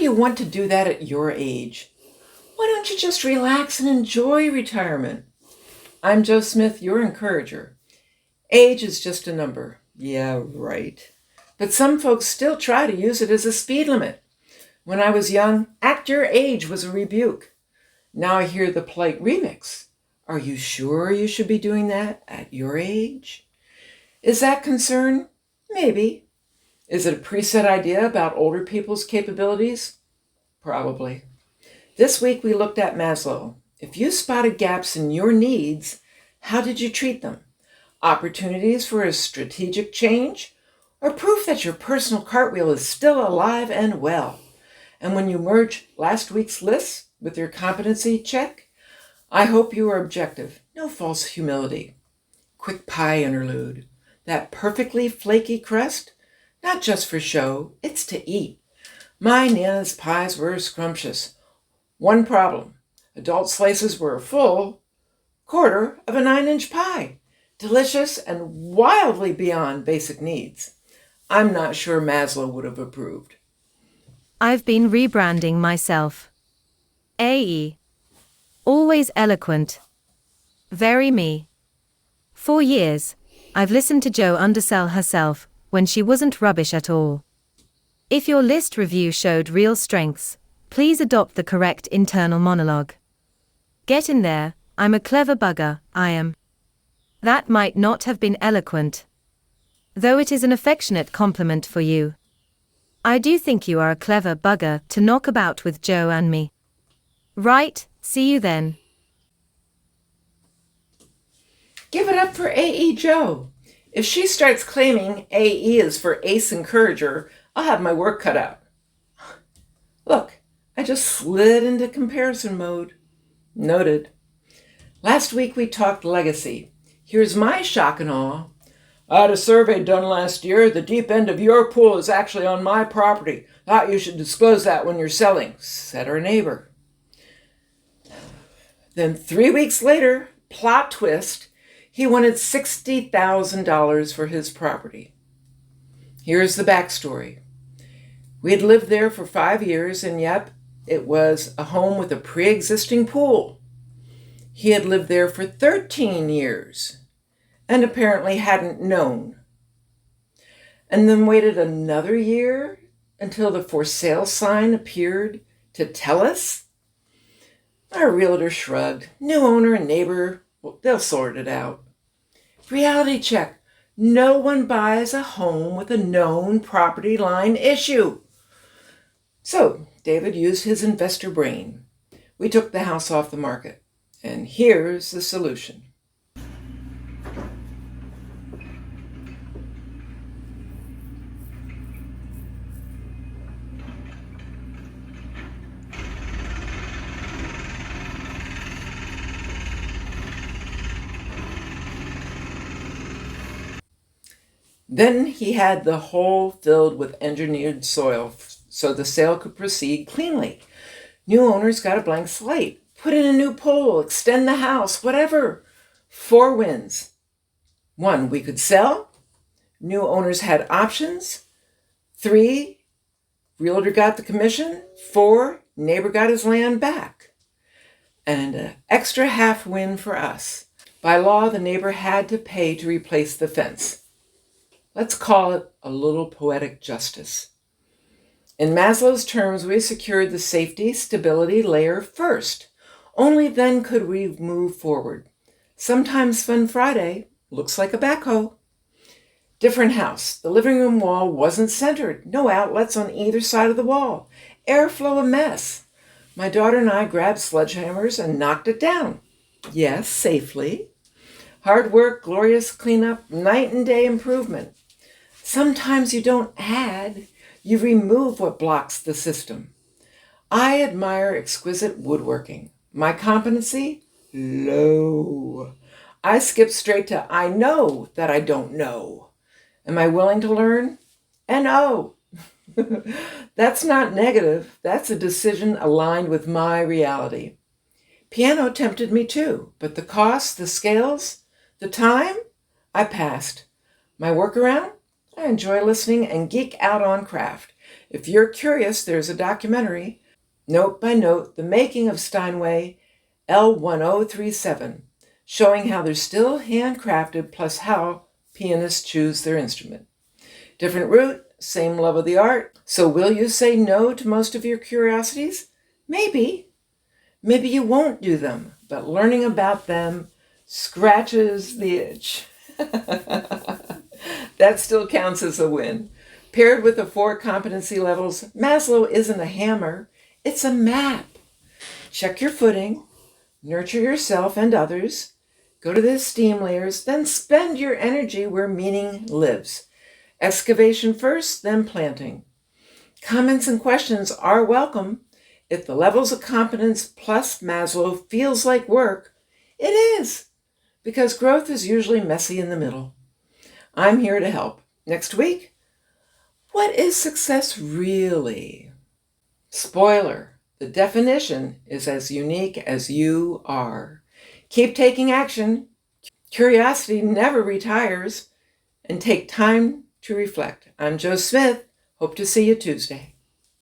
you want to do that at your age. Why don't you just relax and enjoy retirement? I'm Joe Smith, your encourager. Age is just a number. Yeah, right. But some folks still try to use it as a speed limit. When I was young, at your age was a rebuke. Now I hear the polite remix. Are you sure you should be doing that at your age? Is that concern? Maybe. Is it a preset idea about older people's capabilities? Probably. This week we looked at Maslow. If you spotted gaps in your needs, how did you treat them? Opportunities for a strategic change? Or proof that your personal cartwheel is still alive and well? And when you merge last week's list with your competency check, I hope you are objective. No false humility. Quick pie interlude. That perfectly flaky crust? Not just for show, it's to eat. My Nana's pies were scrumptious. One problem. Adult slices were a full quarter of a 9-inch pie. Delicious and wildly beyond basic needs. I'm not sure Maslow would have approved. I've been rebranding myself. AE. Always eloquent. Very me. For years, I've listened to Jo undersell herself when she wasn't rubbish at all. If your list review showed real strengths, please adopt the correct internal monologue. Get in there, I'm a clever bugger, I am. That might not have been eloquent. Though it is an affectionate compliment for you. I do think you are a clever bugger to knock about with Jo and me. Right, see you then. Give it up for AE Jo. If she starts claiming AE is for Ace Encourager, I'll have my work cut out. Look, I just slid into comparison mode. Noted. Last week we talked legacy. Here's my shock and awe. I had a survey done last year. The deep end of your pool is actually on my property. Thought you should disclose that when you're selling, said our neighbor. Then 3 weeks later, plot twist, he wanted $60,000 for his property. Here's the backstory. We had lived there for 5 years, and yep, it was a home with a pre-existing pool. He had lived there for 13 years. And apparently hadn't known. And then waited another year until the for sale sign appeared to tell us? Our realtor shrugged. New owner and neighbor, well, they'll sort it out. Reality check. No one buys a home with a known property line issue. So David used his investor brain. We took the house off the market. And here's the solution. Then he had the hole filled with engineered soil so the sale could proceed cleanly. New owners got a blank slate, put in a new pole, extend the house, whatever. 4 wins. 1, we could sell. New owners had options. 3, realtor got the commission. 4, neighbor got his land back. And an extra half win for us. By law, the neighbor had to pay to replace the fence. Let's call it a little poetic justice. In Maslow's terms, we secured the safety, stability layer first. Only then could we move forward. Sometimes Fun Friday looks like a backhoe. Different house. The living room wall wasn't centered. No outlets on either side of the wall. Airflow a mess. My daughter and I grabbed sledgehammers and knocked it down. Yes, safely. Hard work, glorious cleanup, night and day improvement. Sometimes you don't add, you remove what blocks the system. I admire exquisite woodworking. My competency? Low. I skip straight to I know that I don't know. Am I willing to learn? NO. That's not negative. That's a decision aligned with my reality. Piano tempted me too, but the cost, the scales, the time, I passed. My workaround? I enjoy listening and geek out on craft. If you're curious, there's a documentary, Note by Note, The Making of Steinway L1037, showing how they're still handcrafted plus how pianists choose their instrument. Different route, same love of the art. So will you say no to most of your curiosities? Maybe. Maybe you won't do them, but learning about them scratches the itch. That still counts as a win. Paired with the 4 competency levels, Maslow isn't a hammer, it's a map. Check your footing, nurture yourself and others, go to the esteem layers, then spend your energy where meaning lives. Excavation first, then planting. Comments and questions are welcome. If the levels of competence plus Maslow feels like work, it is, because growth is usually messy in the middle. I'm here to help. Next week, what is success really? Spoiler, the definition is as unique as you are. Keep taking action. Curiosity never retires. And take time to reflect. I'm Jo Smith. Hope to see you Tuesday.